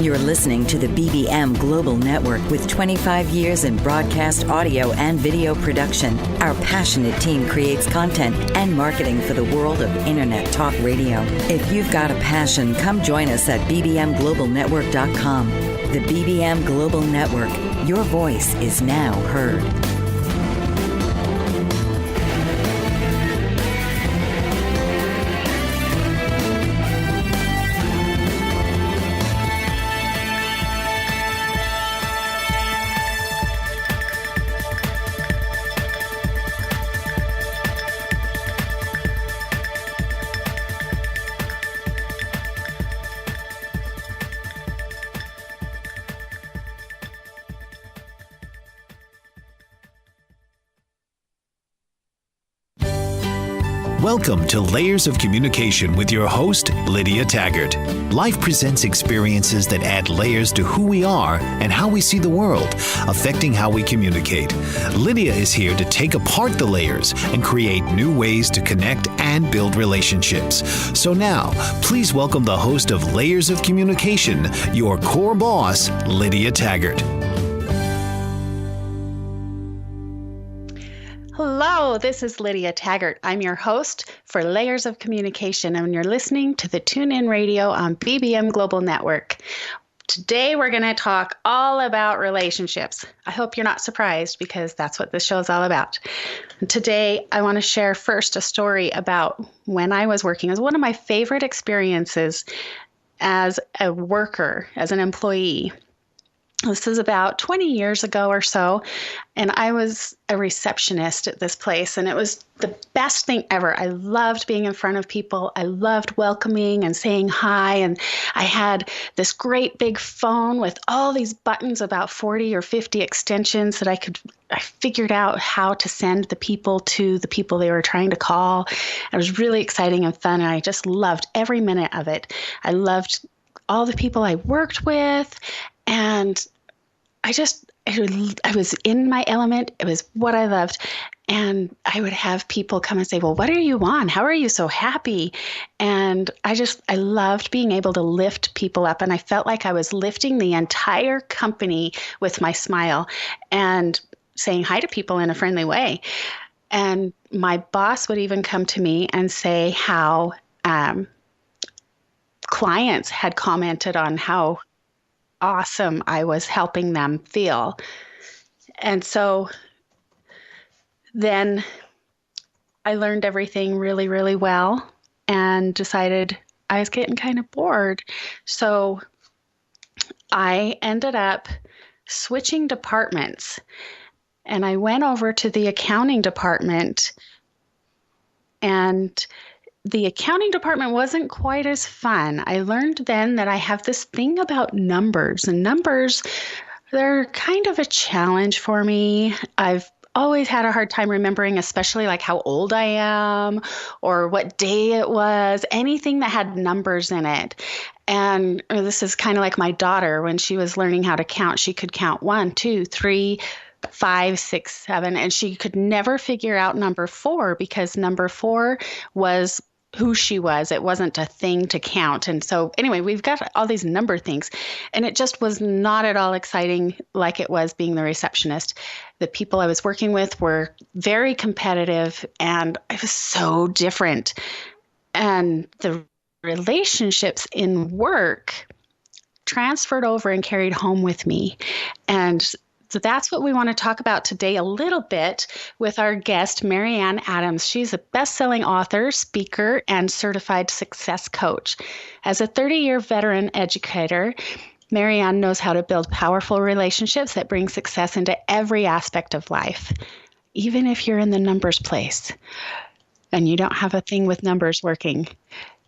You're listening to the BBM Global Network with 25 years in broadcast audio and video production. Our passionate team creates content and marketing for the world of Internet talk radio. If you've got a passion, come join us at bbmglobalnetwork.com. The BBM Global Network. Your voice is now heard. Welcome to Layers of Communication with your host, Lydia Taggart. Life presents experiences that add layers to who we are and how we see the world, affecting how we communicate. Lydia is here to take apart the layers and create new ways to connect and build relationships. So now, please welcome the host of Layers of Communication, your core boss, Lydia Taggart. Hello, this is Lydia Taggart. I'm your host for Layers of Communication, and you're listening to the TuneIn Radio on BBM Global Network. Today, we're going to talk all about relationships. I hope you're not surprised because that's what this show is all about. And today, I want to share first a story about when I was working. It was one of my favorite experiences as a worker, as an employee. This is about 20 years ago or so, and I was a receptionist at this place, and it was the best thing ever. I loved being in front of people. I loved welcoming and saying hi, and I had this great big phone with all these buttons, about 40 or 50 extensions that I figured out how to send the people to the people they were trying to call. It was really exciting and fun, and I just loved every minute of it. I loved all the people I worked with, and I was in my element. It was what I loved. And I would have people come and say, well, what are you on? How are you so happy? And I loved being able to lift people up. And I felt like I was lifting the entire company with my smile and saying hi to people in a friendly way. And my boss would even come to me and say how clients had commented on how awesome I was helping them feel. And so then I learned everything really, really well and decided I was getting kind of bored. So I ended up switching departments, and I went over to the accounting department, and the accounting department wasn't quite as fun. I learned then that I have this thing about numbers, and numbers, they're kind of a challenge for me. I've always had a hard time remembering, especially like how old I am or what day it was, anything that had numbers in it. And this is kind of like my daughter when she was learning how to count. She could count 1, 2, 3, 5, 6, 7, and she could never figure out number 4 because number 4 was who she was. It wasn't a thing to count. And so anyway, we've got all these number things, and it just was not at all exciting like it was being the receptionist. The people I was working with were very competitive, and it was so different. And the relationships in work transferred over and carried home with me. And so that's what we want to talk about today a little bit with our guest, MaryAnn Adams. She's a best-selling author, speaker, and certified success coach. As a 30-year veteran educator, MaryAnn knows how to build powerful relationships that bring success into every aspect of life, even if you're in the numbers place and you don't have a thing with numbers working.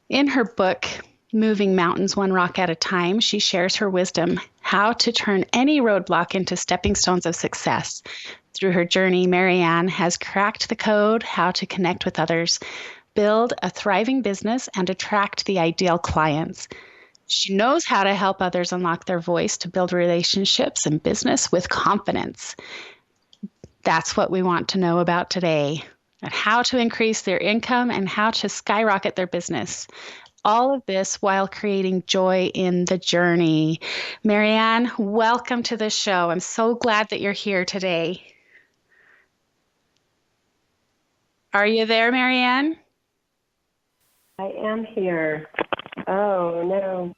In her book, Moving Mountains One Rock at a Time, she shares her wisdom, how to turn any roadblock into stepping stones of success. Through her journey, MaryAnn has cracked the code, how to connect with others, build a thriving business, and attract the ideal clients. She knows how to help others unlock their voice to build relationships and business with confidence. That's what we want to know about today, and how to increase their income and how to skyrocket their business. all of this while creating joy in the journey. MaryAnn, welcome to the show. I'm so glad that you're here today. Are you there, MaryAnn? I am here. Oh, no.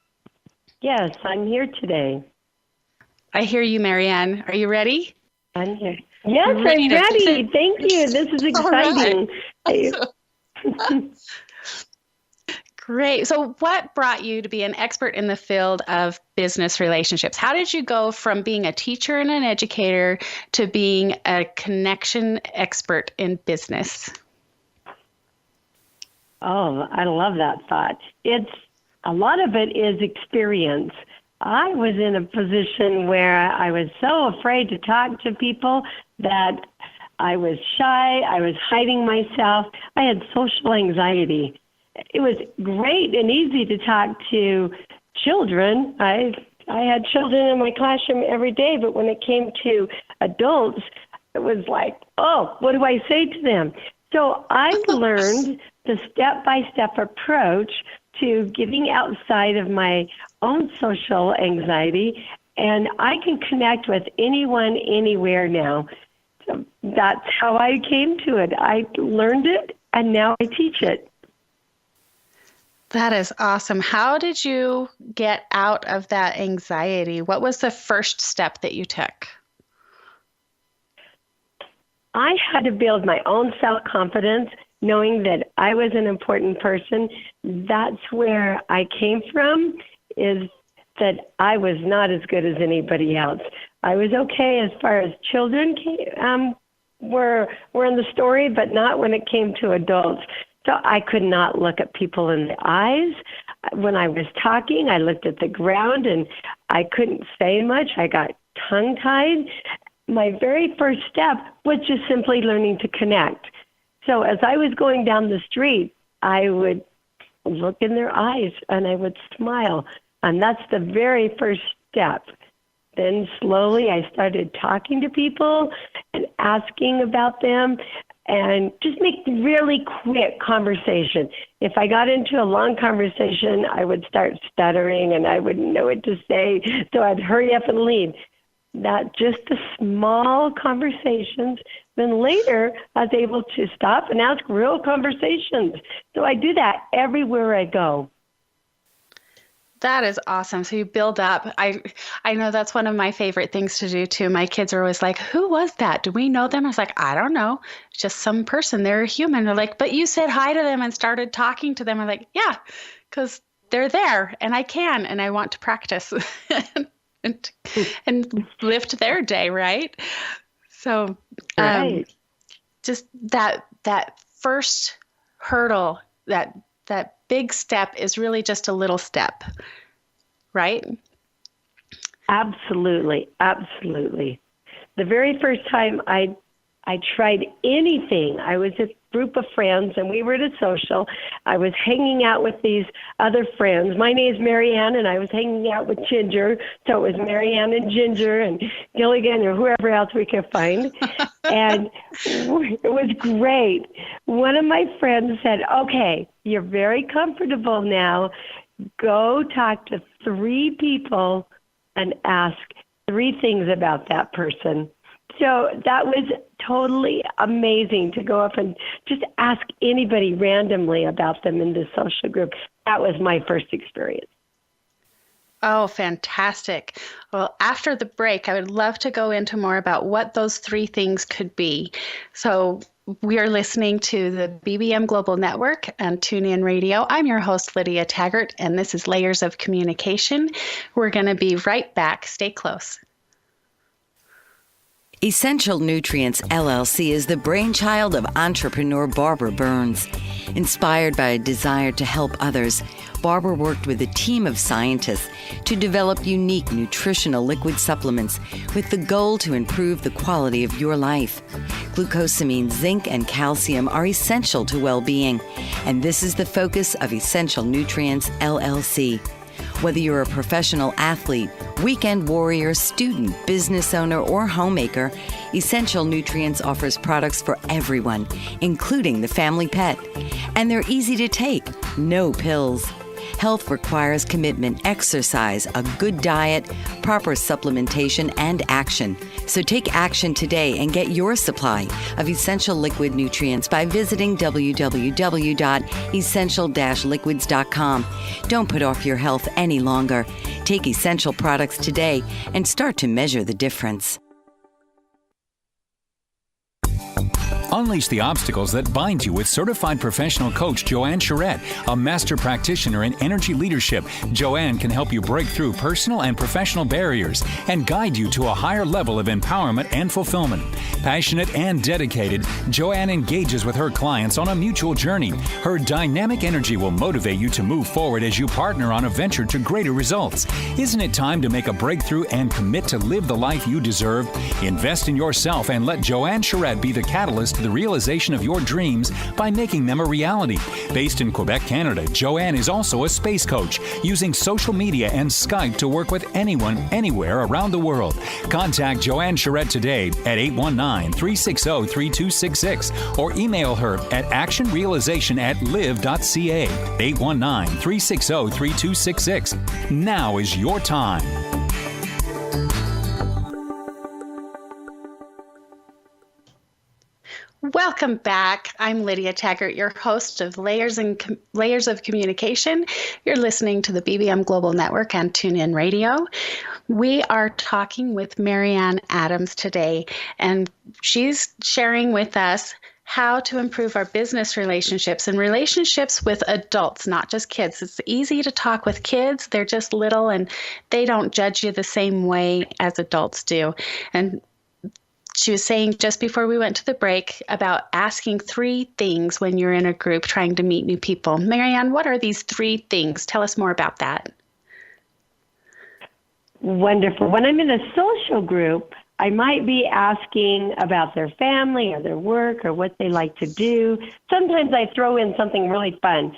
Yes, I'm here today. I hear you, MaryAnn. Are you ready? I'm here. Yes, I'm ready. Thank you. This is exciting. Great. So what brought you to be an expert in the field of business relationships? How did you go from being a teacher and an educator to being a connection expert in business? Oh, I love that thought. A lot of it is experience. I was in a position where I was so afraid to talk to people that I was shy. I was hiding myself. I had social anxiety. It was great and easy to talk to children. I had children in my classroom every day, but when it came to adults, it was like, oh, what do I say to them? So I learned the step-by-step approach to getting outside of my own social anxiety, and I can connect with anyone, anywhere now. So that's how I came to it. I learned it, and now I teach it. That is awesome. How did you get out of that anxiety? What was the first step that you took? I had to build my own self-confidence, knowing that I was an important person. That's where I came from, is that I was not as good as anybody else. I was okay as far as children were in the story, but not when it came to adults. So I could not look at people in the eyes. When I was talking, I looked at the ground and I couldn't say much. I got tongue-tied. My very first step was just simply learning to connect. So as I was going down the street, I would look in their eyes and I would smile. And that's the very first step. Then slowly I started talking to people and asking about them and just make really quick conversation. If I got into a long conversation, I would start stuttering and I wouldn't know what to say. So I'd hurry up and leave. That just the small conversations. Then later, I was able to stop and ask real conversations. So I do that everywhere I go. That is awesome. So you build up. I know that's one of my favorite things to do too. My kids are always like, who was that? Do we know them? I was like, I don't know. It's just some person. They're a human. They're like, but you said hi to them and started talking to them. I'm like, yeah, because they're there and I can and I want to practice and lift their day, right? So Right. Just that first hurdle, that big step is really just a little step, right? Absolutely. Absolutely. The very first time I tried anything, I was a group of friends and we were at a social. I was hanging out with these other friends. My name is MaryAnn and I was hanging out with Ginger. So it was MaryAnn and Ginger and Gilligan or whoever else we could find. And it was great. One of my friends said, okay, you're very comfortable now. Go talk to 3 people and ask 3 things about that person. So that was totally amazing to go up and just ask anybody randomly about them in the social group. That was my first experience. Oh, fantastic. Well, after the break, I would love to go into more about what those 3 things could be. So we are listening to the BBM Global Network and TuneIn Radio. I'm your host, Lydia Taggart, and this is Layers of Communication. We're going to be right back. Stay close. Essential Nutrients LLC is the brainchild of entrepreneur Barbara Burns. Inspired by a desire to help others, Barbara worked with a team of scientists to develop unique nutritional liquid supplements with the goal to improve the quality of your life. Glucosamine, zinc, and calcium are essential to well-being, and this is the focus of Essential Nutrients LLC. Whether you're a professional athlete, weekend warrior, student, business owner, or homemaker, Essential Nutrients offers products for everyone, including the family pet. And they're easy to take, no pills. Health requires commitment, exercise, a good diet, proper supplementation, and action. So take action today and get your supply of essential liquid nutrients by visiting www.essential-liquids.com. Don't put off your health any longer. Take essential products today and start to measure the difference. Unleash the obstacles that bind you with certified professional coach Joanne Charette, a master practitioner in energy leadership. Joanne can help you break through personal and professional barriers and guide you to a higher level of empowerment and fulfillment. Passionate and dedicated, Joanne engages with her clients on a mutual journey. Her dynamic energy will motivate you to move forward as you partner on a venture to greater results. Isn't it time to make a breakthrough and commit to live the life you deserve? Invest in yourself and let Joanne Charette be the catalyst to the realization of your dreams by making them a reality. Based in Quebec, Canada, Joanne is also a space coach, using social media and Skype to work with anyone, anywhere around the world. Contact Joanne Charette today at 819-360-3266 or email her at actionrealization@live.ca. 819-360-3266. Now is your time. Welcome back. I'm Lydia Taggart, your host of Layers of Communication. You're listening to the BBM Global Network and TuneIn Radio. We are talking with MaryAnn Adams today, and she's sharing with us how to improve our business relationships and relationships with adults, not just kids. It's easy to talk with kids. They're just little and they don't judge you the same way as adults do. And she was saying just before we went to the break about asking 3 things when you're in a group trying to meet new people. MaryAnn, what are these 3 things? Tell us more about that. Wonderful. When I'm in a social group, I might be asking about their family or their work or what they like to do. Sometimes I throw in something really fun.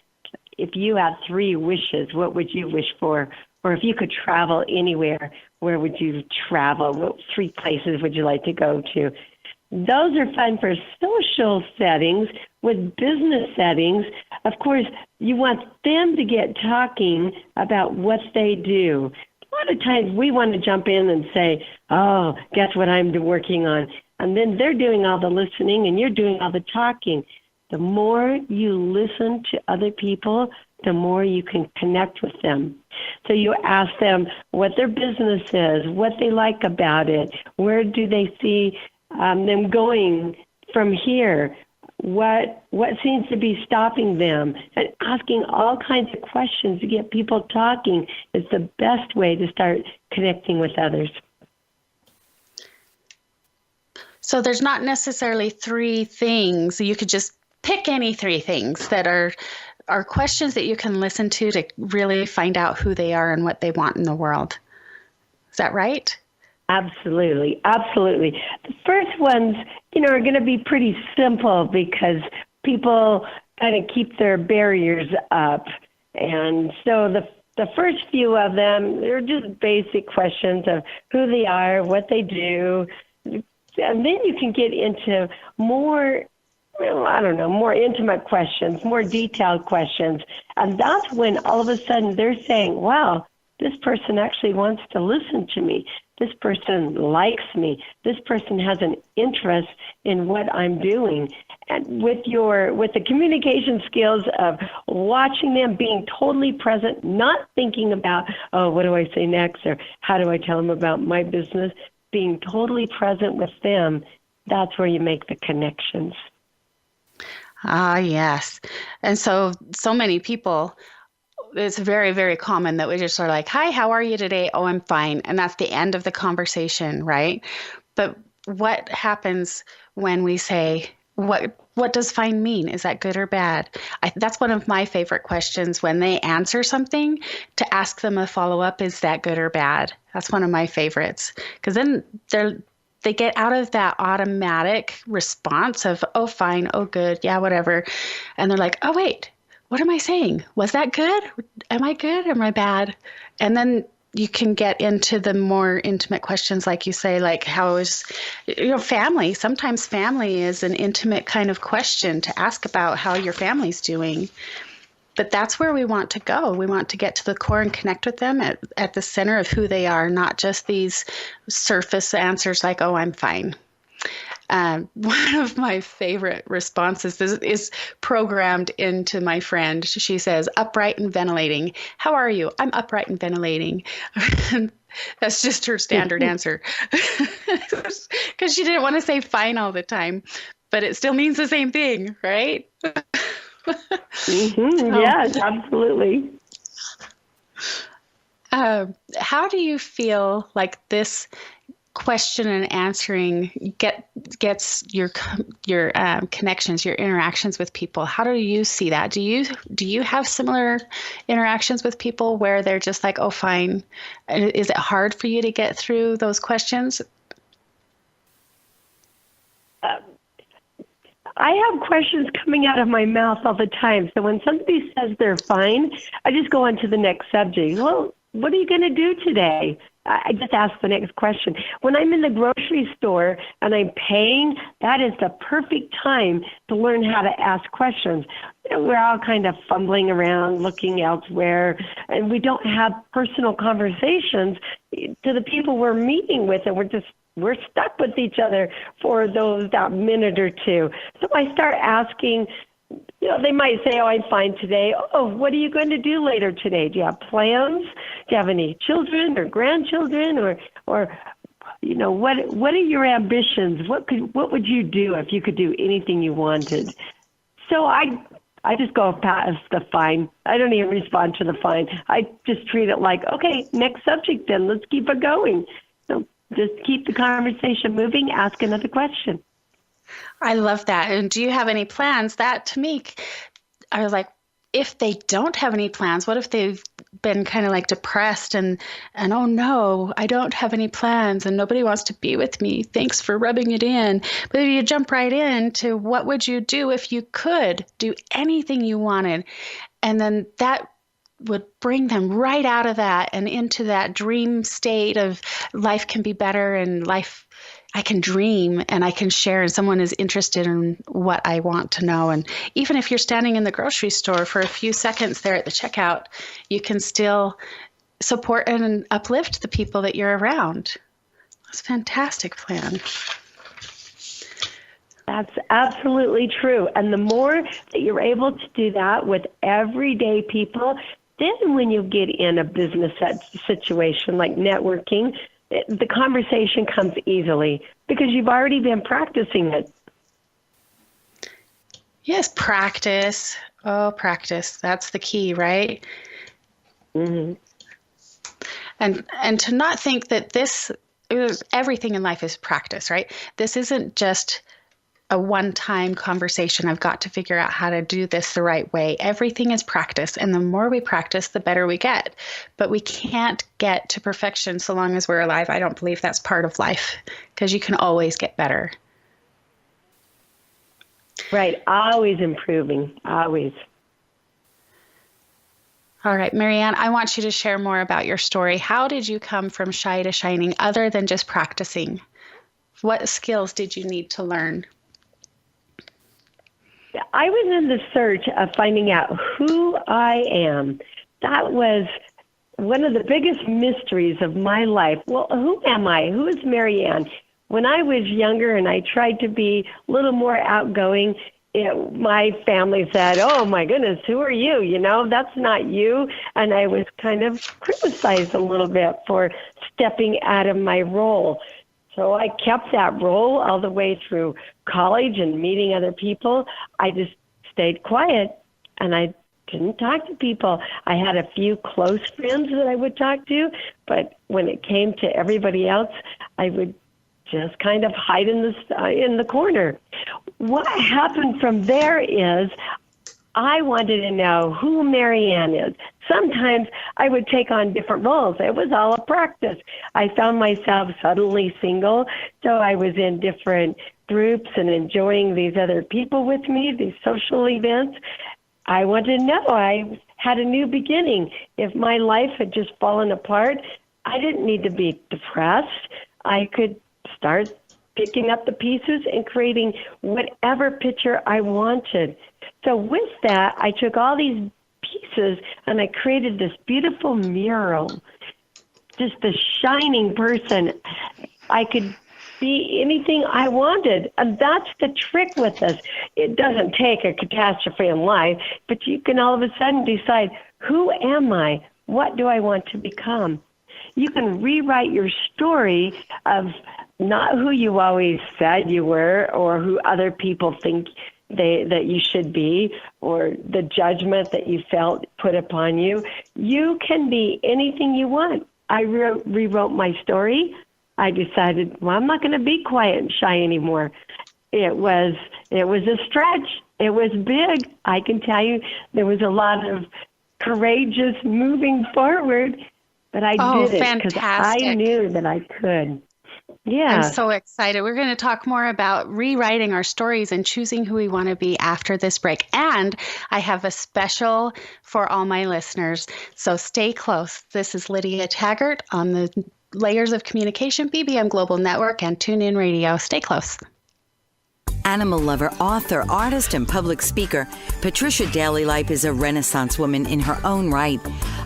If you had 3 wishes, what would you wish for? Or if you could travel anywhere, where would you travel? What 3 places would you like to go to? Those are fun for social settings. With business settings, of course, you want them to get talking about what they do. A lot of times we want to jump in and say, oh, guess what I'm working on? And then they're doing all the listening and you're doing all the talking. The more you listen to other people, the more you can connect with them. So you ask them what their business is, what they like about it, where do they see them going from here, what seems to be stopping them, and asking all kinds of questions to get people talking is the best way to start connecting with others. So there's not necessarily 3 things. You could just pick any 3 things that are questions that you can listen to really find out who they are and what they want in the world. Is that right? Absolutely. Absolutely. The first ones, are going to be pretty simple because people kind of keep their barriers up. And so the first few of them, they're just basic questions of who they are, what they do. And then you can get into more intimate questions, more detailed questions. And that's when all of a sudden they're saying, wow, this person actually wants to listen to me. This person likes me. This person has an interest in what I'm doing. And with the communication skills of watching them, being totally present, not thinking about, oh, what do I say next? Or how do I tell them about my business? Being totally present with them, that's where you make the connections. Ah, yes. And so many people, it's very, very common that we just are like, hi, how are you today? Oh, I'm fine. And that's the end of the conversation, right? But what happens when we say, what does fine mean? Is that good or bad? That's one of my favorite questions when they answer something, to ask them a follow-up, is that good or bad? That's one of my favorites, because then they get out of that automatic response of, oh, fine, oh, good, yeah, whatever. And they're like, oh, wait, what am I saying? Was that good? Am I good? Am I bad? And then you can get into the more intimate questions, like you say, like how is family? Sometimes family is an intimate kind of question to ask about how your family's doing. But that's where we want to go. We want to get to the core and connect with them at the center of who they are, not just these surface answers like, oh, I'm fine. One of my favorite responses is programmed into my friend. She says, upright and ventilating. How are you? I'm upright and ventilating. That's just her standard answer. Because she didn't want to say fine all the time, but it still means the same thing, right? Yes, absolutely. How do you feel like this question and answering gets your connections, your interactions with people? How do you see that? Do you have similar interactions with people where they're just like, oh, fine? Is it hard for you to get through those questions? I have questions coming out of my mouth all the time. So when somebody says they're fine, I just go on to the next subject. Well, what are you going to do today? I just ask the next question. When I'm in the grocery store and I'm paying, that is the perfect time to learn how to ask questions. We're all kind of fumbling around, looking elsewhere, and we don't have personal conversations to the people we're meeting with, and we're stuck with each other for that minute or two. So I start asking. They might say, oh, I'm fine today. Oh, what are you going to do later today? Do you have plans? Do you have any children or grandchildren? Or what are your ambitions? What would you do if you could do anything you wanted? So I just go past the fine. I don't even respond to the fine. I just treat it like, okay, next subject then. Let's keep it going. So just keep the conversation moving. Ask another question. I love that. And do you have any plans? That to me, I was like, if they don't have any plans, what if they've been kind of like depressed and oh no, I don't have any plans and nobody wants to be with me. Thanks for rubbing it in. But if you jump right into what would you do if you could do anything you wanted? And then that would bring them right out of that and into that dream state of life can be better and life I can dream and I can share and someone is interested in what I want to know. And even if you're standing in the grocery store for a few seconds there at the checkout, you can still support and uplift the people that you're around. That's a fantastic plan. That's absolutely true. And the more that you're able to do that with everyday people, then when you get in a business situation like networking, the conversation comes easily because you've already been practicing it. Yes, practice. Oh, practice. That's the key, right? Mm-hmm. And to not think that everything in life is practice, right? This isn't just a one-time conversation. I've got to figure out how to do this the right way. Everything is practice. And the more we practice, the better we get. But we can't get to perfection so long as we're alive. I don't believe that's part of life because you can always get better. Right. Always improving. Always. All right, MaryAnn, I want you to share more about your story. How did you come from shy to shining other than just practicing? What skills did you need to learn? I was in the search of finding out who I am. That was one of the biggest mysteries of my life. Well, who am I? Who is MaryAnn? When I was younger and I tried to be a little more outgoing, my family said, oh, my goodness, who are you? That's not you. And I was kind of criticized a little bit for stepping out of my role. So I kept that role all the way through college and meeting other people. I just stayed quiet and I didn't talk to people. I had a few close friends that I would talk to, but when it came to everybody else, I would just kind of hide in the corner. What happened from there is I wanted to know who MaryAnn is. Sometimes I would take on different roles. It was all a practice. I found myself suddenly single, so I was in different groups and enjoying these other people with me, these social events. I wanted to know. I had a new beginning. If my life had just fallen apart, I didn't need to be depressed. I could start picking up the pieces and creating whatever picture I wanted. So with that, I took all these pieces, and I created this beautiful mural. Just a shining person. I could be anything I wanted. And that's the trick with this. It doesn't take a catastrophe in life, but you can all of a sudden decide, who am I? What do I want to become? You can rewrite your story of not who you always said you were or who other people think that you should be, or the judgment that you felt put upon you. You can be anything you want. I rewrote my story. I decided, well, I'm not going to be quiet and shy anymore. It was a stretch. It was big. I can tell you there was a lot of courageous moving forward, but I did it because I knew that I could. Yeah. I'm so excited. We're going to talk more about rewriting our stories and choosing who we want to be after this break. And I have a special for all my listeners. So stay close. This is Lydia Taggart on the Layers of Communication, BBM Global Network, and TuneIn Radio. Stay close. Animal lover, author, artist, and public speaker, Patricia Daly-Lipe is a Renaissance woman in her own right.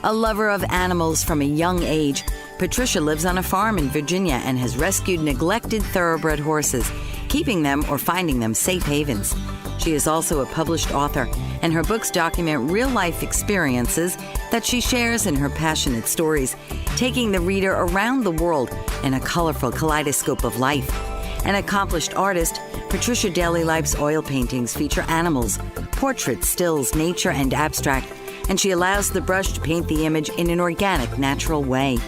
A lover of animals from a young age, Patricia lives on a farm in Virginia and has rescued neglected thoroughbred horses, keeping them or finding them safe havens. She is also a published author, and her books document real-life experiences that she shares in her passionate stories, taking the reader around the world in a colorful kaleidoscope of life. An accomplished artist, Patricia Daly-Lipe's oil paintings feature animals, portraits, stills, nature, and abstract, and she allows the brush to paint the image in an organic, natural way.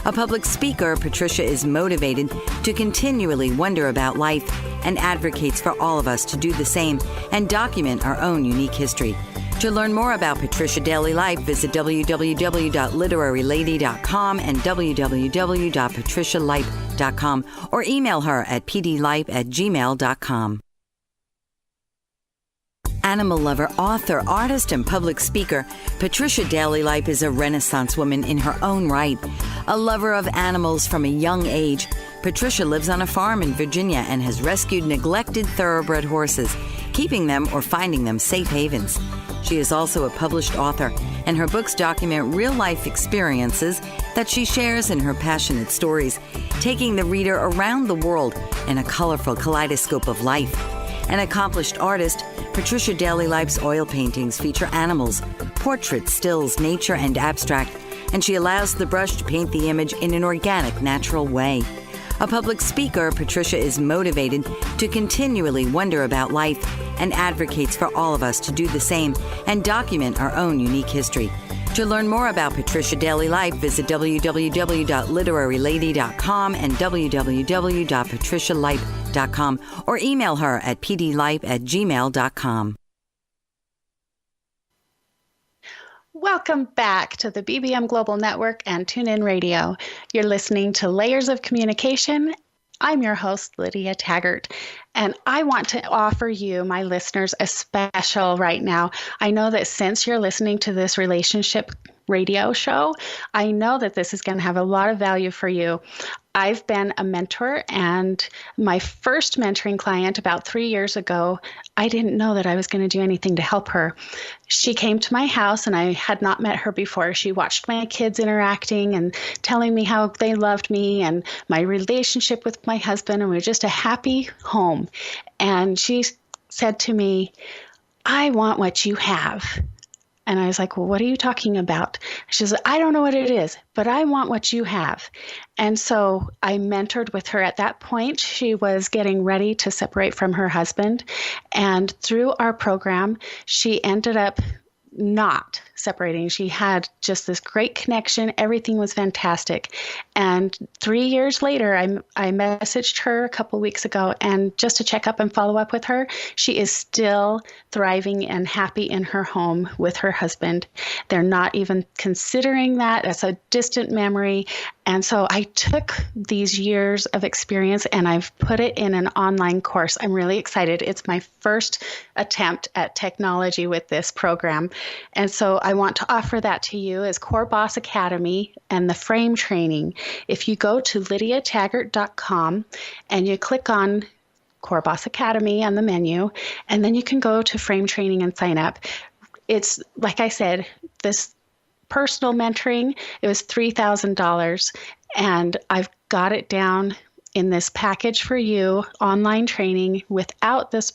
A public speaker, Patricia is motivated to continually wonder about life and advocates for all of us to do the same and document our own unique history. To learn more about Patricia Daly-Lipe, visit www.literarylady.com and www.patricialipe.com or email her at pdlipe@gmail.com. Animal lover, author, artist, and public speaker, Patricia Daly-Lipe is a Renaissance woman in her own right. A lover of animals from a young age, Patricia lives on a farm in Virginia and has rescued neglected thoroughbred horses, keeping them or finding them safe havens. She is also a published author, and her books document real-life experiences that she shares in her passionate stories, taking the reader around the world in a colorful kaleidoscope of life. An accomplished artist, Patricia Daly-Lipe's oil paintings feature animals, portraits, stills, nature, and abstract, and she allows the brush to paint the image in an organic, natural way. A public speaker, Patricia is motivated to continually wonder about life and advocates for all of us to do the same and document our own unique history. To learn more about Patricia Daly-Lipe, visit www.literarylady.com and www.patricialipe.com or email her at pdlipe@gmail.com. Welcome back to the BBM Global Network and TuneIn Radio. You're listening to Layers of Communication. I'm your host, Lydia Taggart, and I want to offer you, my listeners, a special right now. I know that since you're listening to this relationship radio show, I know that this is going to have a lot of value for you. I've been a mentor, and my first mentoring client about 3 years ago, I didn't know that I was going to do anything to help her. She came to my house, and I had not met her before. She watched my kids interacting and telling me how they loved me and my relationship with my husband, and we were just a happy home. And she said to me, "I want what you have." And I was like, "Well, what are you talking about?" She said, "I don't know what it is, but I want what you have." And so I mentored with her at that point. She was getting ready to separate from her husband. And through our program, she ended up not separating. She had just this great connection. Everything was fantastic. And 3 years later, I messaged her a couple weeks ago, and just to check up and follow up with her, she is still thriving and happy in her home with her husband. They're not even considering that. That's a distant memory. And so I took these years of experience and I've put it in an online course. I'm really excited. It's my first attempt at technology with this program. And so I want to offer that to you as Core Boss Academy and the frame training. If you go to lydiataggart.com and you click on Core Boss Academy on the menu, and then you can go to frame training and sign up. It's, like I said, this personal mentoring. It was $3,000, and I've got it down in this package for you, online training without this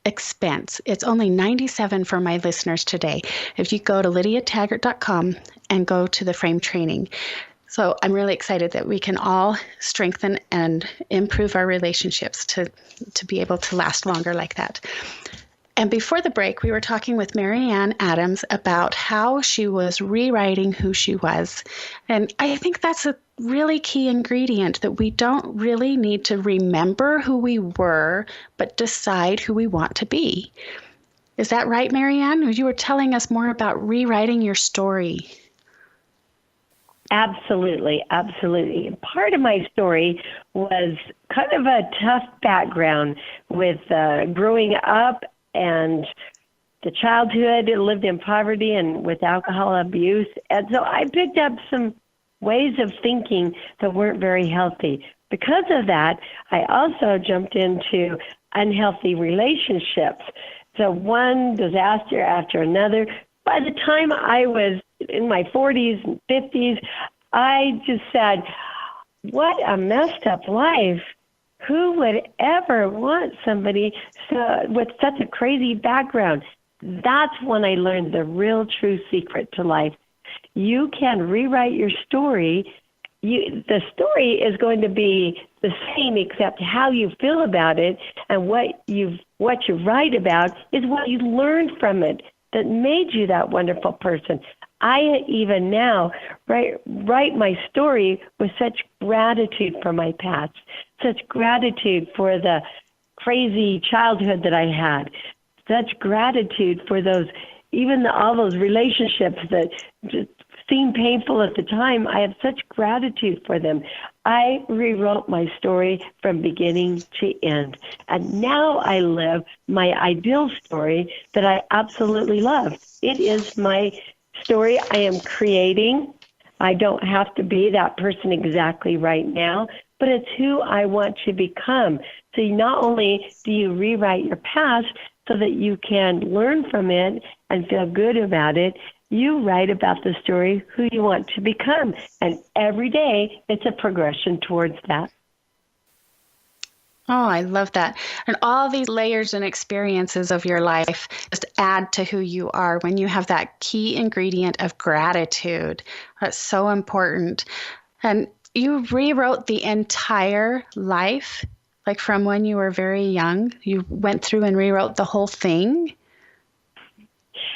expense. It's only $97 for my listeners today. If you go to lydiataggart.com and go to the frame training. So I'm really excited that we can all strengthen and improve our relationships to be able to last longer like that. And before the break, we were talking with MaryAnn Adams about how she was rewriting who she was. And I think that's a really key ingredient, that we don't really need to remember who we were, but decide who we want to be. Is that right, MaryAnn? You were telling us more about rewriting your story. Absolutely, absolutely. Part of my story was kind of a tough background with growing up and the childhood, lived in poverty and with alcohol abuse. And so I picked up some ways of thinking that weren't very healthy. Because of that, I also jumped into unhealthy relationships. So one disaster after another. By the time I was in my 40s and 50s, I just said, what a messed up life. Who would ever want somebody with such a crazy background? That's when I learned the real true secret to life. You can rewrite your story. The story is going to be the same, except how you feel about it, and what you write about is what you learned from it that made you that wonderful person. I even now write my story with such gratitude for my past, such gratitude for the crazy childhood that I had, such gratitude for all those relationships that just seemed painful at the time. I have such gratitude for them. I rewrote my story from beginning to end. And now I live my ideal story that I absolutely love. It is my story I am creating. I don't have to be that person exactly right now, but it's who I want to become. So not only do you rewrite your past so that you can learn from it and feel good about it, you write about the story who you want to become. And every day it's a progression towards that. Oh, I love that. And all these layers and experiences of your life just add to who you are when you have that key ingredient of gratitude. That's so important. And you rewrote the entire life, like from when you were very young. You went through and rewrote the whole thing.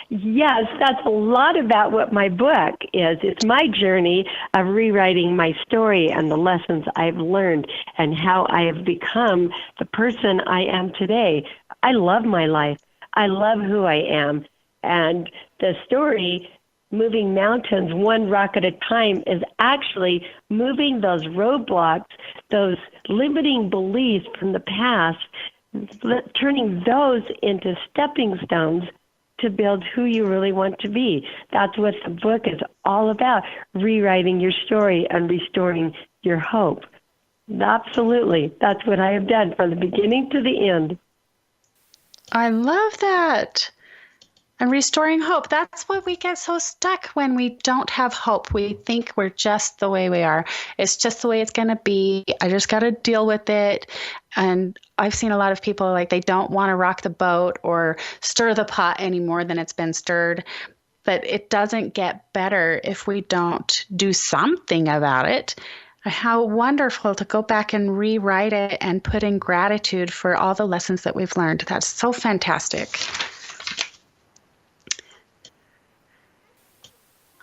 Yes, that's a lot about what my book is. It's my journey of rewriting my story and the lessons I've learned and how I have become the person I am today. I love my life. I love who I am. And the story, moving mountains one rock at a time, is actually moving those roadblocks, those limiting beliefs from the past, turning those into stepping stones to build who you really want to be. That's what the book is all about, rewriting your story and restoring your hope. Absolutely. That's what I have done from the beginning to the end. I love that. And restoring hope. That's why we get so stuck when we don't have hope. We think we're just the way we are. It's just the way it's going to be. I just got to deal with it. And I've seen a lot of people like they don't want to rock the boat or stir the pot any more than it's been stirred. But it doesn't get better if we don't do something about it. How wonderful to go back and rewrite it and put in gratitude for all the lessons that we've learned. That's so fantastic.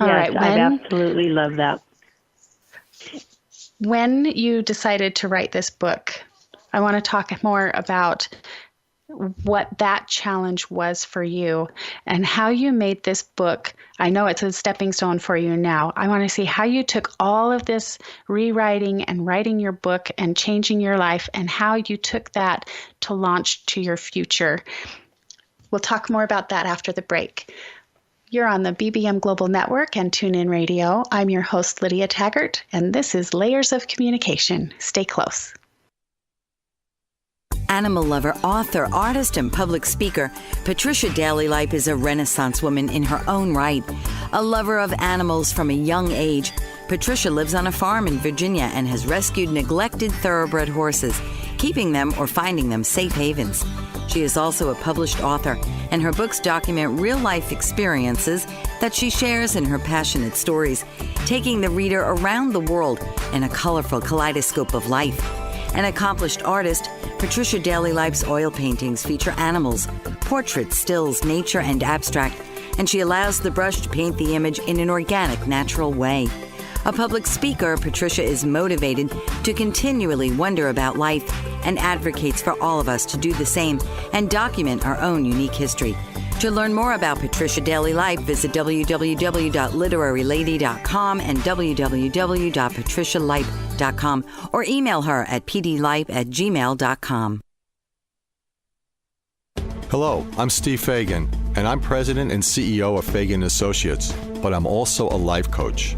All yes, right. I absolutely love that. When you decided to write this book, I want to talk more about what that challenge was for you and how you made this book. I know it's a stepping stone for you now. I want to see how you took all of this rewriting and writing your book and changing your life and how you took that to launch to your future. We'll talk more about that after the break. You're on the BBM Global Network and TuneIn Radio. I'm your host, Lydia Taggart, and this is Layers of Communication. Stay close. Animal lover, author, artist, and public speaker, Patricia Daly-Lipe is a Renaissance woman in her own right. A lover of animals from a young age, Patricia lives on a farm in Virginia and has rescued neglected thoroughbred horses, keeping them or finding them safe havens. She is also a published author, and her books document real-life experiences that she shares in her passionate stories, taking the reader around the world in a colorful kaleidoscope of life. An accomplished artist, Patricia Daly-Lipe's oil paintings feature animals, portraits, stills, nature, and abstract, and she allows the brush to paint the image in an organic, natural way. A public speaker, Patricia is motivated to continually wonder about life and advocates for all of us to do the same and document our own unique history. To learn more about Patricia Daly-Lipe, visit www.literarylady.com and www.patricialipe.com or email her at pdlipe@gmail.com. Hello, I'm Steve Fagan, and I'm president and CEO of Fagan Associates, but I'm also a life coach.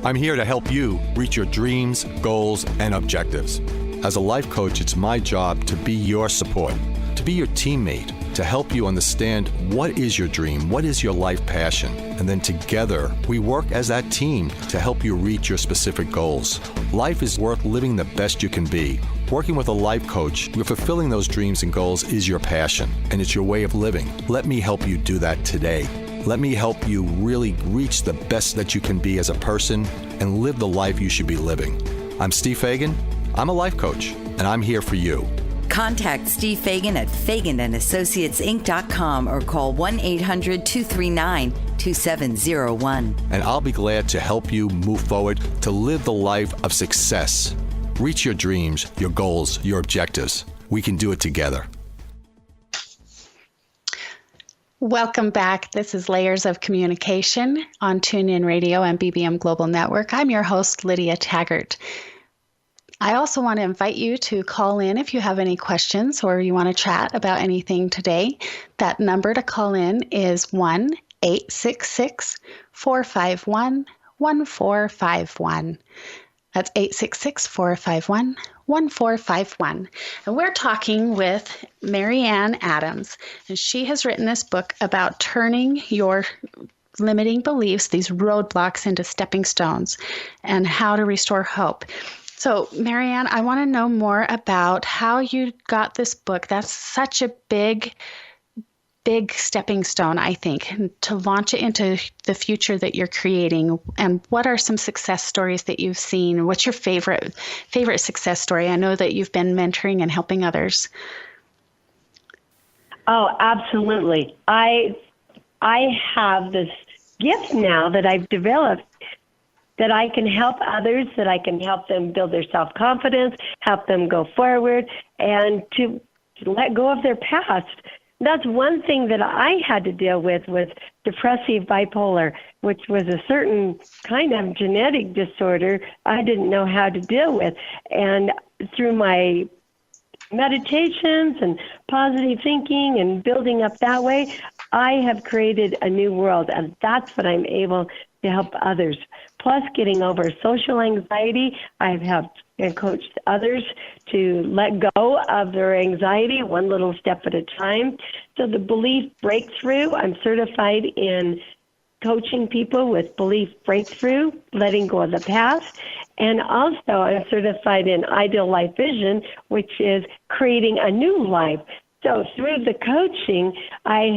I'm here to help you reach your dreams, goals, and objectives. As a life coach, it's my job to be your support, to be your teammate, to help you understand what is your dream, what is your life passion, and then together we work as that team to help you reach your specific goals. Life is worth living the best you can be. Working with a life coach, you're fulfilling those dreams and goals is your passion, and it's your way of living. Let me help you do that today. Let me help you really reach the best that you can be as a person and live the life you should be living. I'm Steve Fagan. I'm a life coach, and I'm here for you. Contact Steve Fagan at FaganandAssociatesInc.com or call 1-800-239-2701. And I'll be glad to help you move forward to live the life of success. Reach your dreams, your goals, your objectives. We can do it together. Welcome back. This is Layers of Communication on TuneIn Radio and BBM Global Network. I'm your host, Lydia Taggart. I also want to invite you to call in if you have any questions or you want to chat about anything today. That number to call in is 1-866-451-1451. That's 866-451-1451. And we're talking with MaryAnn Adams, and she has written this book about turning your limiting beliefs, these roadblocks, into stepping stones and how to restore hope. So, MaryAnn, I want to know more about how you got this book. That's such a big stepping stone, I think, to launch it into the future that you're creating. And what are some success stories that you've seen? What's your favorite success story? I know that you've been mentoring and helping others. Oh, absolutely. I have this gift now that I've developed that I can help others, that I can help them build their self-confidence, help them go forward, and to let go of their past. That's one thing that I had to deal with depressive bipolar, which was a certain kind of genetic disorder I didn't know how to deal with. And through my meditations and positive thinking and building up that way, I have created a new world, and that's what I'm able to help others. Plus, getting over social anxiety, I've helped and coached others to let go of their anxiety one little step at a time. So the belief breakthrough, I'm certified in coaching people with belief breakthrough, letting go of the past. And also I'm certified in ideal life vision, which is creating a new life. So through the coaching, I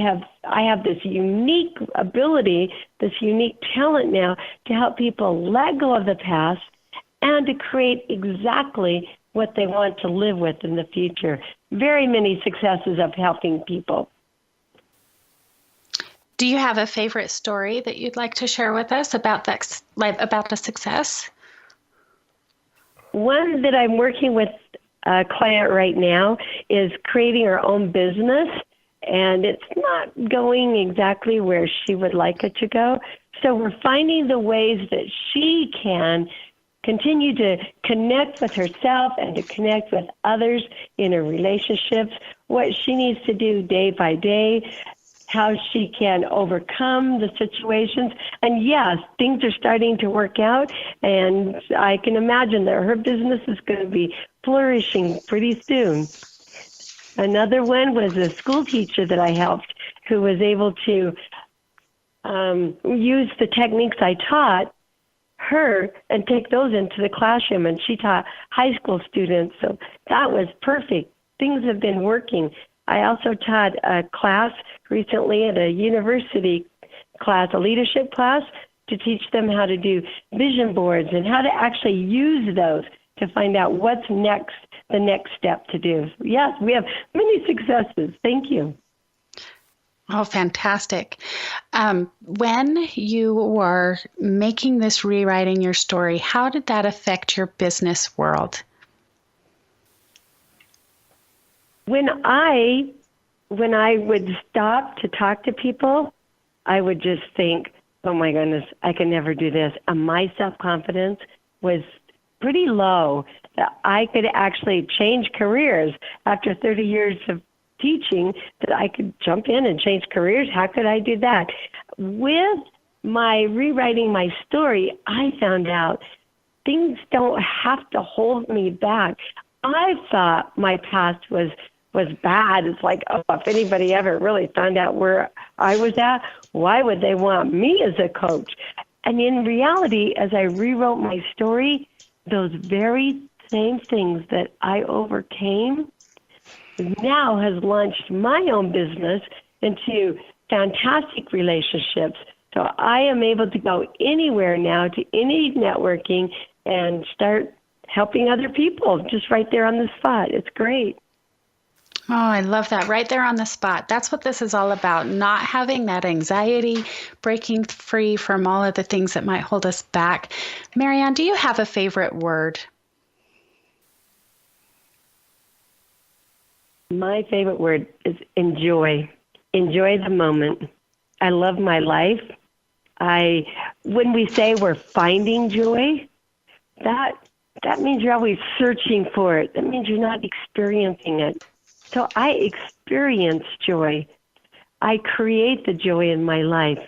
have this unique ability, this unique talent now to help people let go of the past and to create exactly what they want to live with in the future. Very many successes of helping people. Do you have a favorite story that you'd like to share with us about that, about a success? One that I'm working with a client right now is creating her own business, and it's not going exactly where she would like it to go. So we're finding the ways that she can continue to connect with herself and to connect with others in her relationships, what she needs to do day by day, how she can overcome the situations. And yes, things are starting to work out, and I can imagine that her business is going to be flourishing pretty soon. Another one was a school teacher that I helped who was able to use the techniques I taught her and take those into the classroom. And she taught high school students. So that was perfect. Things have been working. I also taught a class recently at a university class, a leadership class, to teach them how to do vision boards and how to actually use those to find out what's next, the next step to do. Yes, we have many successes. Thank you. Oh, fantastic. When you were making this Rewriting Your Story, how did that affect your business world? When I would stop to talk to people, I would just think, oh my goodness, I can never do this. And my self-confidence was pretty low that I could actually change careers after 30 years of teaching, that I could jump in and change careers. How could I do that? With my Rewriting My Story, I found out things don't have to hold me back. I thought my past was bad. It's like, oh, if anybody ever really found out where I was at, why would they want me as a coach? And in reality, as I rewrote my story, those very same things that I overcame now has launched my own business into fantastic relationships. So I am able to go anywhere now to any networking and start helping other people just right there on the spot. It's great. Oh, I love that. Right there on the spot. That's what this is all about. Not having that anxiety, breaking free from all of the things that might hold us back. MaryAnn, do you have a favorite word? My favorite word is enjoy. Enjoy the moment. I love my life. When we say we're finding joy, that means you're always searching for it. That means you're not experiencing it. So I experience joy. I create the joy in my life.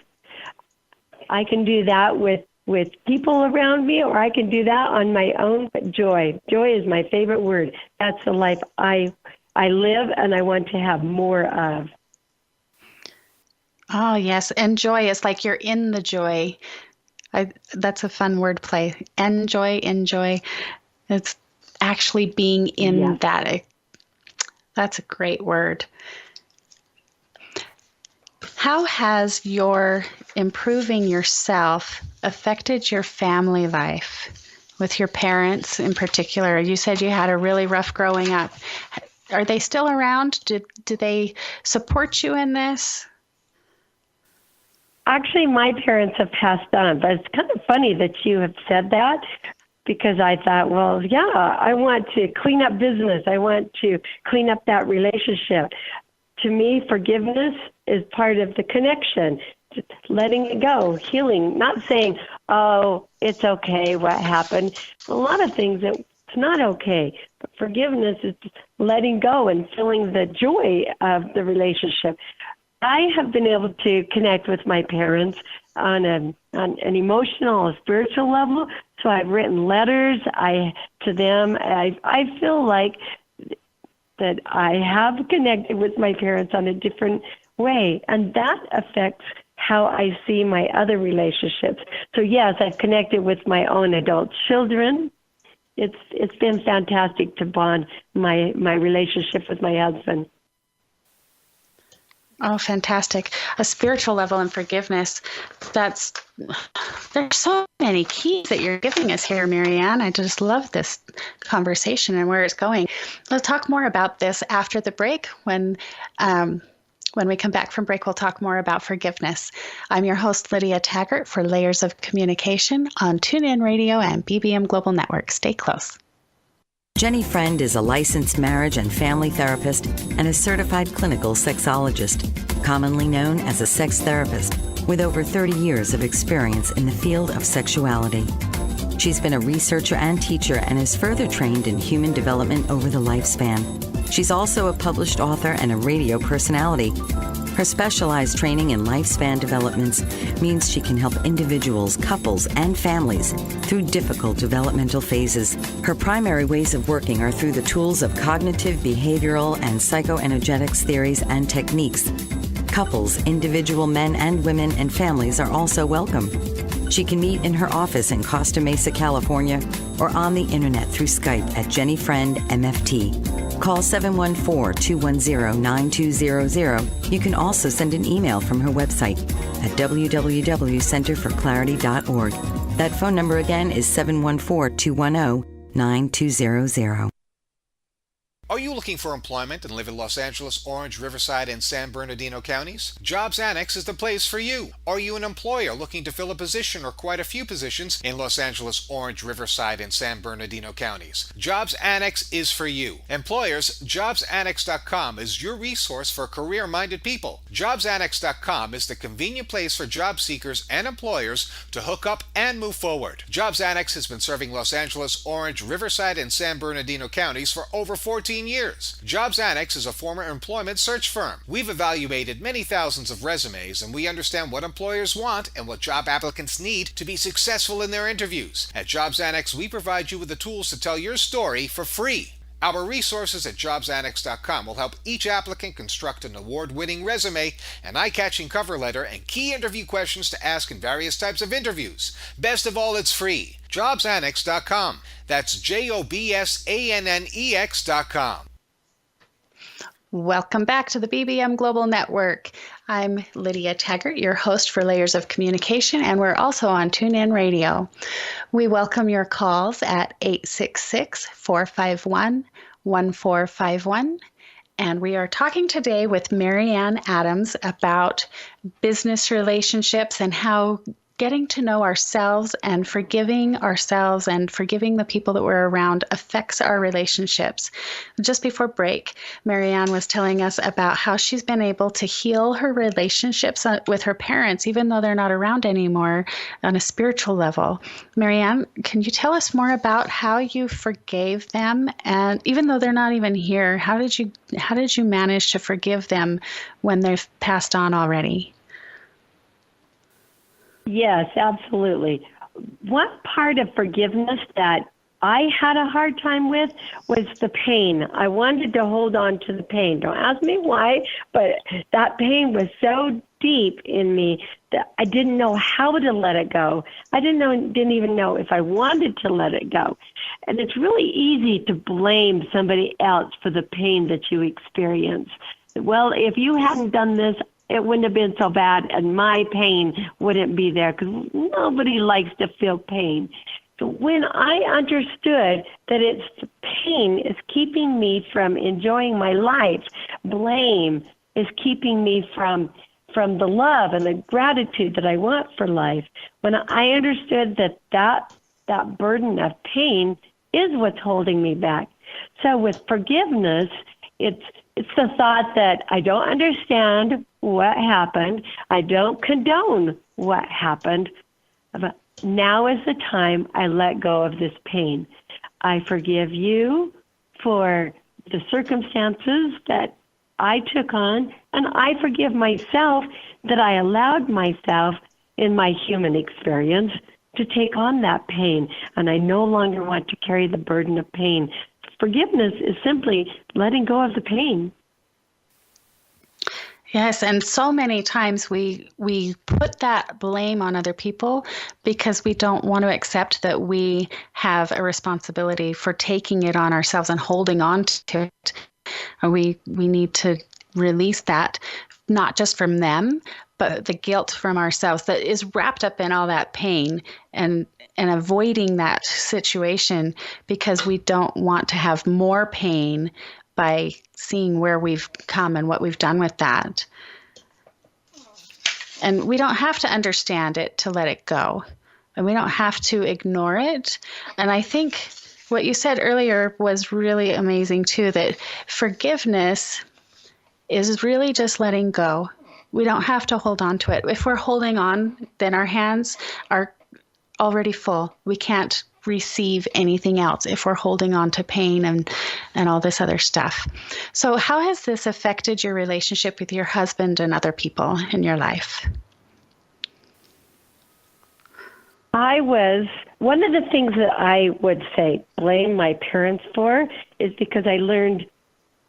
I can do that with people around me, or I can do that on my own. But joy is my favorite word. That's the life I live and I want to have more of. Oh, yes. And joy is like you're in the joy. That's a fun word play. Enjoy. It's actually being in that. That's a great word. How has your improving yourself affected your family life with your parents in particular? You said you had a really rough growing up. Are they still around? Do they support you in this? Actually, my parents have passed on, but it's kind of funny that you have said that, because I thought, well, yeah, I want to clean up business. I want to clean up that relationship. To me, forgiveness is part of the connection, just letting it go, healing, not saying, oh, it's okay, what happened. A lot of things that it's not okay. But forgiveness is just letting go and feeling the joy of the relationship. I have been able to connect with my parents on an emotional, a spiritual level. So I've written letters to them. I feel like that I have connected with my parents on a different way, and that affects how I see my other relationships. So yes, I've connected with my own adult children. It's been fantastic to bond my relationship with my husband. Oh, fantastic. A spiritual level and forgiveness. There's so many keys that you're giving us here, MaryAnn. I just love this conversation and where it's going. Let's talk more about this after the break. When we come back from break, we'll talk more about forgiveness. I'm your host, Lydia Taggart, for Layers of Communication on TuneIn Radio and BBM Global Network. Stay close. Jenny Friend is a licensed marriage and family therapist and a certified clinical sexologist, commonly known as a sex therapist, with over 30 years of experience in the field of sexuality. She's been a researcher and teacher and is further trained in human development over the lifespan. She's also a published author and a radio personality. Her specialized training in lifespan developments means she can help individuals, couples, and families through difficult developmental phases. Her primary ways of working are through the tools of cognitive, behavioral, and psychoenergetics theories and techniques. Couples, individual men and women, and families are also welcome. She can meet in her office in Costa Mesa, California, or on the internet through Skype at Jenny Friend MFT. Call 714-210-9200. You can also send an email from her website at www.centerforclarity.org. That phone number again is 714-210-9200. Are you looking for employment and live in Los Angeles, Orange, Riverside, and San Bernardino counties? Jobs Annex is the place for you. Are you an employer looking to fill a position or quite a few positions in Los Angeles, Orange, Riverside, and San Bernardino counties? Jobs Annex is for you. Employers, JobsAnnex.com is your resource for career-minded people. JobsAnnex.com is the convenient place for job seekers and employers to hook up and move forward. Jobs Annex has been serving Los Angeles, Orange, Riverside, and San Bernardino counties for over 14 years. Jobs Annex is a former employment search firm. We've evaluated many thousands of resumes, and we understand what employers want and what job applicants need to be successful in their interviews. At Jobs Annex, we provide you with the tools to tell your story for free. Our resources at JobsAnnex.com will help each applicant construct an award-winning resume, an eye-catching cover letter, and key interview questions to ask in various types of interviews. Best of all, it's free. JobsAnnex.com. That's JobsAnnex.com. Welcome back to the BBM Global Network. I'm Lydia Taggart, your host for Layers of Communication, and we're also on TuneIn Radio. We welcome your calls at 866-451-1451. And we are talking today with MaryAnn Adams about business relationships and how getting to know ourselves and forgiving the people that we're around affects our relationships. Just before break, MaryAnn was telling us about how she's been able to heal her relationships with her parents, even though they're not around anymore, on a spiritual level. MaryAnn, can you tell us more about how you forgave them? And even though they're not even here, how did you manage to forgive them when they've passed on already? Yes, absolutely. One part of forgiveness that I had a hard time with was the pain. I wanted to hold on to the pain. Don't ask me why, but that pain was so deep in me that I didn't know how to let it go. I didn't even know if I wanted to let it go. And it's really easy to blame somebody else for the pain that you experience. Well, if you hadn't done this, it wouldn't have been so bad, and my pain wouldn't be there, because nobody likes to feel pain. So when I understood that it's the pain is keeping me from enjoying my life, blame is keeping me from the love and the gratitude that I want for life. When I understood that burden of pain is what's holding me back. So with forgiveness, it's the thought that I don't understand what happened. I don't condone what happened. But now is the time I let go of this pain. I forgive you for the circumstances that I took on, and I forgive myself that I allowed myself in my human experience to take on that pain, and I no longer want to carry the burden of pain. Forgiveness is simply letting go of the pain. Yes, and so many times we put that blame on other people because we don't want to accept that we have a responsibility for taking it on ourselves and holding on to it. We need to release that, not just from them, but the guilt from ourselves that is wrapped up in all that pain and avoiding that situation because we don't want to have more pain by seeing where we've come and what we've done with that. And we don't have to understand it to let it go. And we don't have to ignore it. And I think what you said earlier was really amazing too, that forgiveness is really just letting go. We don't have to hold on to it. If we're holding on, then our hands are already full. We can't receive anything else if we're holding on to pain and all this other stuff. So how has this affected your relationship with your husband and other people in your life? One of the things that I would say blame my parents for is because I learned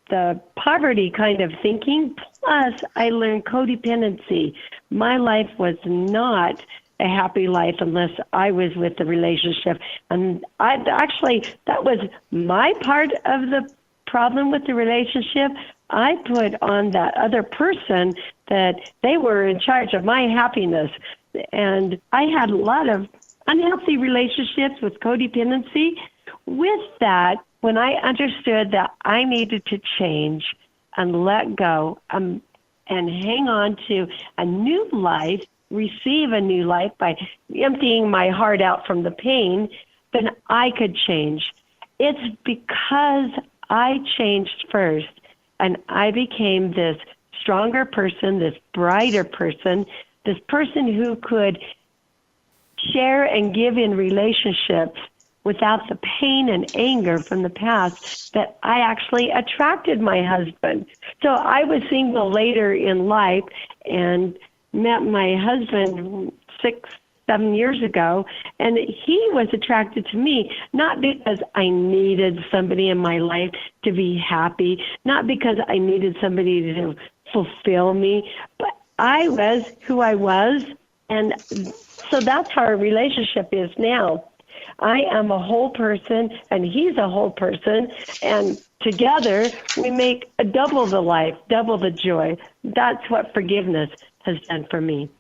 the poverty kind of thinking, plus I learned codependency. My life was not a happy life unless I was with the relationship. And that was my part of the problem with the relationship. I put on that other person that they were in charge of my happiness. And I had a lot of unhealthy relationships with codependency. With that, when I understood that I needed to change and let go and hang on to a new life, receive a new life by emptying my heart out from the pain, then I could change. It's because I changed first and I became this stronger person, this brighter person, this person who could share and give in relationships without the pain and anger from the past, that I actually attracted my husband. So I was single later in life and met my husband 6-7 years ago, and he was attracted to me, not because I needed somebody in my life to be happy, not because I needed somebody to fulfill me, but I was who I was, and so that's how our relationship is now. I am a whole person, and he's a whole person, and together we make a double the life, double the joy. That's what forgiveness has done for me.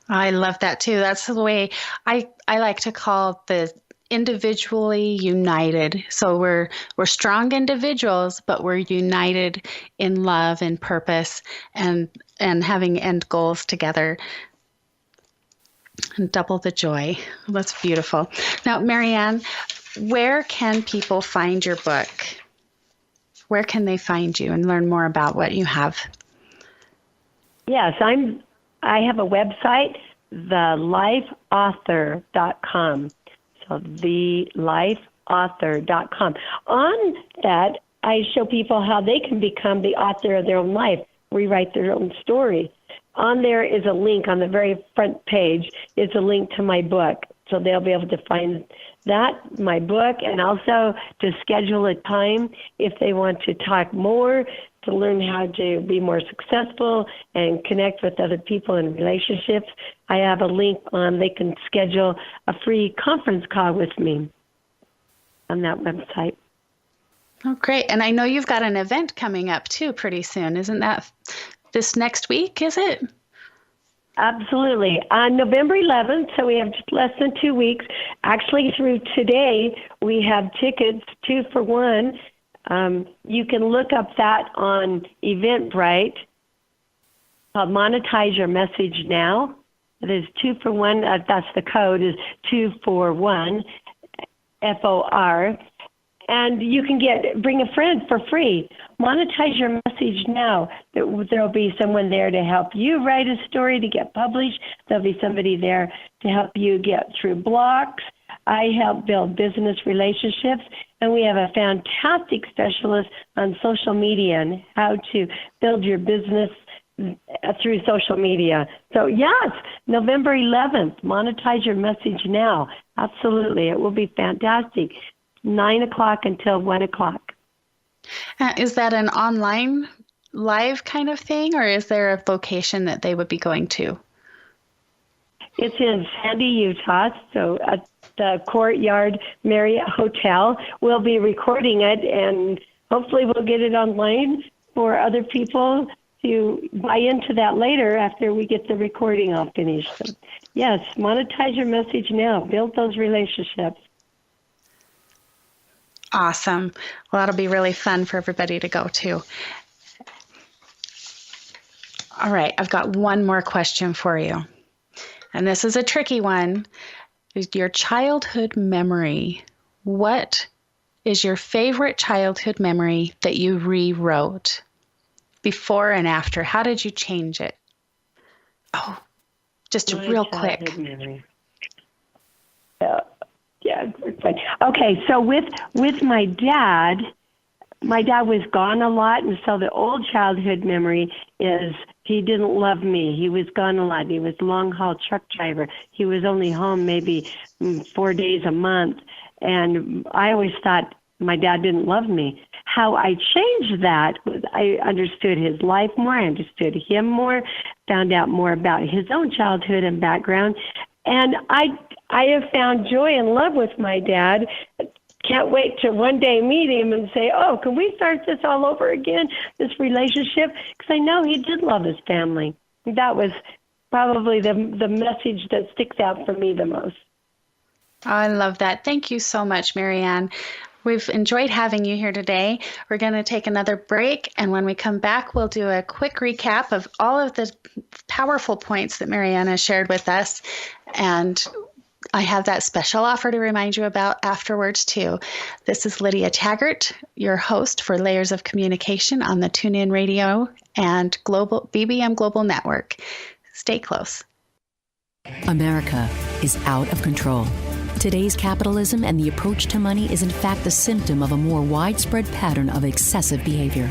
I love that too. That's the way I like to call the individually united. So we're strong individuals, but we're united in love and purpose and having end goals together. And double the joy. That's beautiful. Now, MaryAnn, where can people find your book? Where can they find you and learn more about what you have? Yes, I have a website, thelifeauthor.com. So thelifeauthor.com. On that, I show people how they can become the author of their own life, rewrite their own story. On there is a link on the very front page. It's a link to my book. So they'll be able to find that, my book, and also to schedule a time if they want to talk more, to learn how to be more successful and connect with other people in relationships. I have a link on, they can schedule a free conference call with me on that website. Oh, great. And I know you've got an event coming up too pretty soon. Isn't that this next week, is it? Absolutely. On November 11th, so we have just less than 2 weeks. Actually, through today, we have tickets 2 for 1. You can look up that on Eventbrite called Monetize Your Message Now. It is 2 for 1. That's the code is 2 for 1, FOR. And you can bring a friend for free. Monetize your message now. There'll be someone there to help you write a story to get published. There'll be somebody there to help you get through blocks. I help build business relationships, and we have a fantastic specialist on social media and how to build your business through social media. So yes, November 11th, monetize your message now. Absolutely. It will be fantastic. 9 o'clock until 1 o'clock. Is that an online live kind of thing, or is there a location that they would be going to? It's in Sandy, Utah, so at the Courtyard Marriott Hotel. We'll be recording it, and hopefully we'll get it online for other people to buy into that later after we get the recording all finished. So, yes, monetize your message now. Build those relationships. Awesome. Well, that'll be really fun for everybody to go to. All right, I've got one more question for you. And this is a tricky one. Your childhood memory. What is your favorite childhood memory that you rewrote? Before and after, how did you change it? Oh, just real quick. But okay, so with my dad was gone a lot, and so the old childhood memory is he didn't love me. He was gone a lot. He was a long-haul truck driver. He was only home maybe 4 days a month, and I always thought my dad didn't love me. How I changed that was I understood his life more, I understood him more, found out more about his own childhood and background, and I have found joy and love with my dad. Can't wait to one day meet him and say, oh, can we start this all over again, this relationship? Because I know he did love his family. That was probably the message that sticks out for me the most. I love that. Thank you so much, MaryAnn. We've enjoyed having you here today. We're going to take another break, and when we come back, we'll do a quick recap of all of the powerful points that MaryAnn has shared with us, and I have that special offer to remind you about afterwards, too. This is Lydia Taggart, your host for Layers of Communication on the TuneIn Radio and Global BBM Global Network. Stay close. America is out of control. Today's capitalism and the approach to money is in fact the symptom of a more widespread pattern of excessive behavior.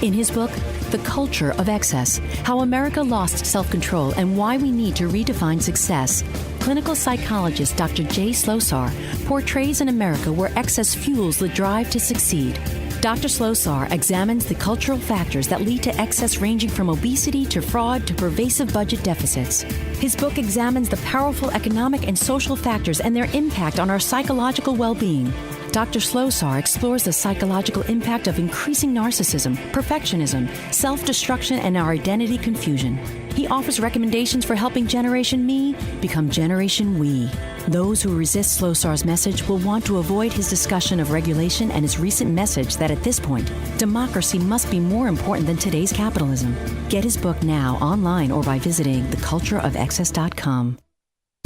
In his book, The Culture of Excess, How America Lost Self-Control and Why We Need to Redefine Success, clinical psychologist Dr. Jay Slosar portrays an America where excess fuels the drive to succeed. Dr. Slosar examines the cultural factors that lead to excess, ranging from obesity to fraud to pervasive budget deficits. His book examines the powerful economic and social factors and their impact on our psychological well-being. Dr. Slosar explores the psychological impact of increasing narcissism, perfectionism, self-destruction, and our identity confusion. He offers recommendations for helping Generation Me become Generation We. Those who resist Slosar's message will want to avoid his discussion of regulation and his recent message that at this point, democracy must be more important than today's capitalism. Get his book now online or by visiting thecultureofexcess.com.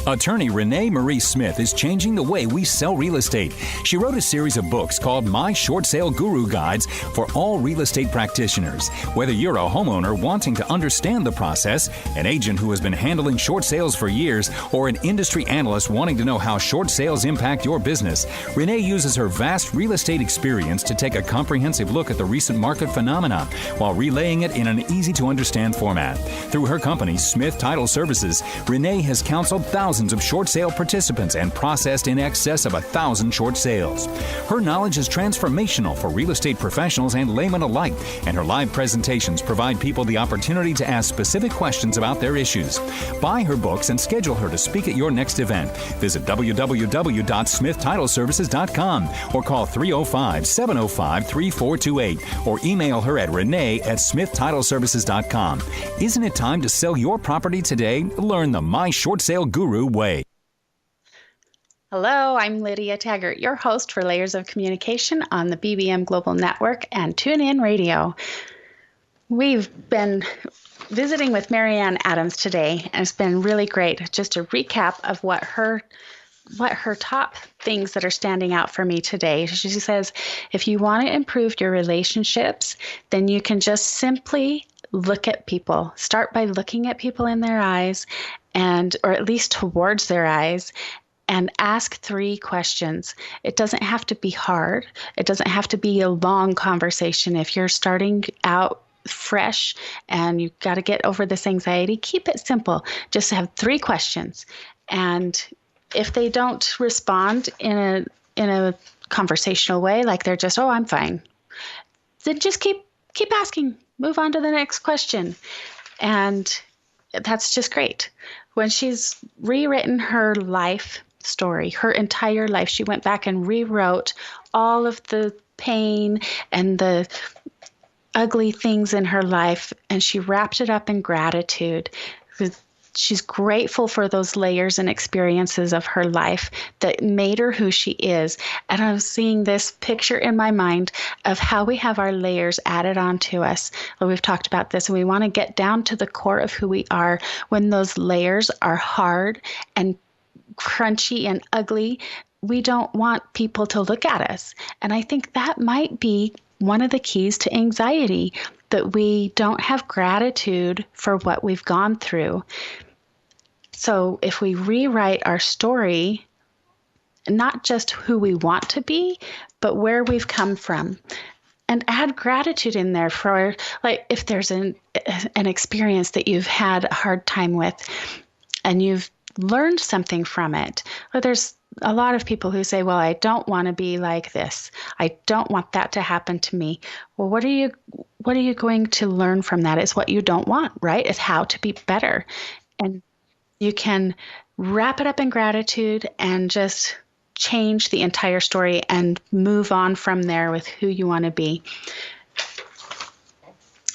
Attorney Renee Marie Smith is changing the way we sell real estate. She wrote a series of books called My Short Sale Guru Guides for all real estate practitioners. Whether you're a homeowner wanting to understand the process, an agent who has been handling short sales for years, or an industry analyst wanting to know how short sales impact your business, Renee uses her vast real estate experience to take a comprehensive look at the recent market phenomena while relaying it in an easy-to-understand format. Through her company, Smith Title Services, Renee has counseled thousands of short sale participants and processed in excess of 1,000 short sales. Her knowledge is transformational for real estate professionals and laymen alike, and her live presentations provide people the opportunity to ask specific questions about their issues. Buy her books and schedule her to speak at your next event. Visit www.smithtitleservices.com or call 305-705-3428 or email her at renee@smithtitleservices.com. Isn't it time to sell your property today? Learn the My Short Sale Guru way. Hello, I'm Lydia Taggart, your host for Layers of Communication on the BBM Global Network and TuneIn Radio. We've been visiting with MaryAnn Adams today, and it's been really great. Just a recap of what her top things that are standing out for me today. She says, if you want to improve your relationships, then you can just simply look at people. Start by looking at people in their eyes, or at least towards their eyes, and ask 3 questions. It doesn't have to be hard. It doesn't have to be a long conversation. If you're starting out fresh and you've got to get over this anxiety, keep it simple. Just have 3 questions. And if they don't respond in a conversational way, like they're just, oh, I'm fine, then just keep asking. Move on to the next question. And that's just great. When she's rewritten her life story, her entire life, she went back and rewrote all of the pain and the ugly things in her life, and she wrapped it up in gratitude. She's grateful for those layers and experiences of her life that made her who she is. And I was seeing this picture in my mind of how we have our layers added onto us. Well, we've talked about this, and we want to get down to the core of who we are. When those layers are hard and crunchy and ugly, we don't want people to look at us. And I think that might be one of the keys to anxiety, that we don't have gratitude for what we've gone through. So if we rewrite our story not just who we want to be, but where we've come from. And add gratitude in there for, like, if there's an experience that you've had a hard time with and you've learned something from it. Or there's a lot of people who say, well, I don't want to be like this. I don't want that to happen to me. Well, what are you going to learn from that? It's what you don't want, right? It's how to be better. And you can wrap it up in gratitude and just change the entire story and move on from there with who you want to be.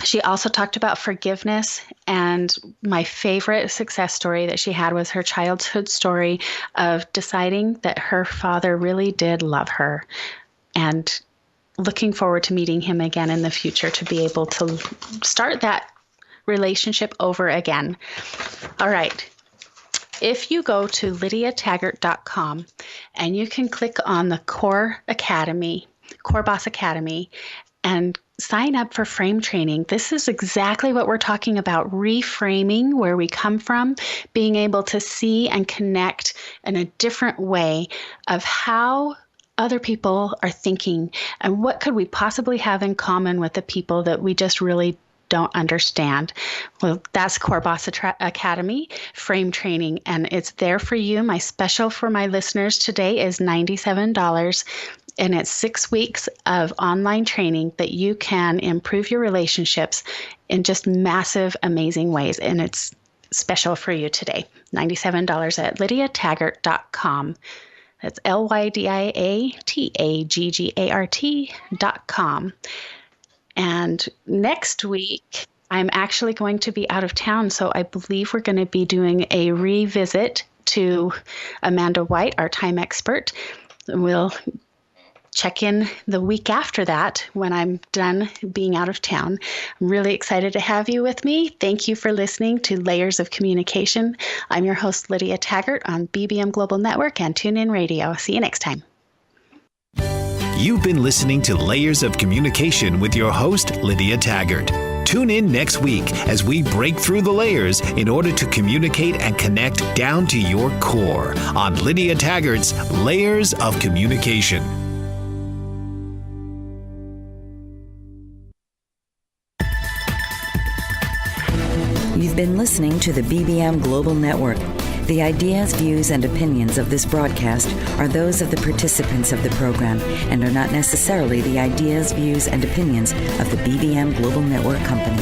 She also talked about forgiveness, and my favorite success story that she had was her childhood story of deciding that her father really did love her and looking forward to meeting him again in the future to be able to start that relationship over again. All right. If you go to lydiataggart.com and you can click on the Core Boss Academy, and sign up for frame training. This is exactly what we're talking about, reframing where we come from, being able to see and connect in a different way of how other people are thinking and what could we possibly have in common with the people that we just really don't understand. Well, that's Core Boss Academy frame training, and it's there for you. My special for my listeners today is $97, and it's 6 weeks of online training that you can improve your relationships in just massive, amazing ways, and it's special for you today. $97 at lydiataggart.com. That's lydiataggart.com. And next week, I'm actually going to be out of town, so I believe we're going to be doing a revisit to Amanda White, our time expert. We'll check in the week after that when I'm done being out of town. I'm really excited to have you with me. Thank you for listening to Layers of Communication. I'm your host, Lydia Taggart, on BBM Global Network and TuneIn Radio. See you next time. You've been listening to Layers of Communication with your host, Lydia Taggart. Tune in next week as we break through the layers in order to communicate and connect down to your core on Lydia Taggart's Layers of Communication. You've been listening to the BBM Global Network. The ideas, views, and opinions of this broadcast are those of the participants of the program and are not necessarily the ideas, views, and opinions of the BBM Global Network Company.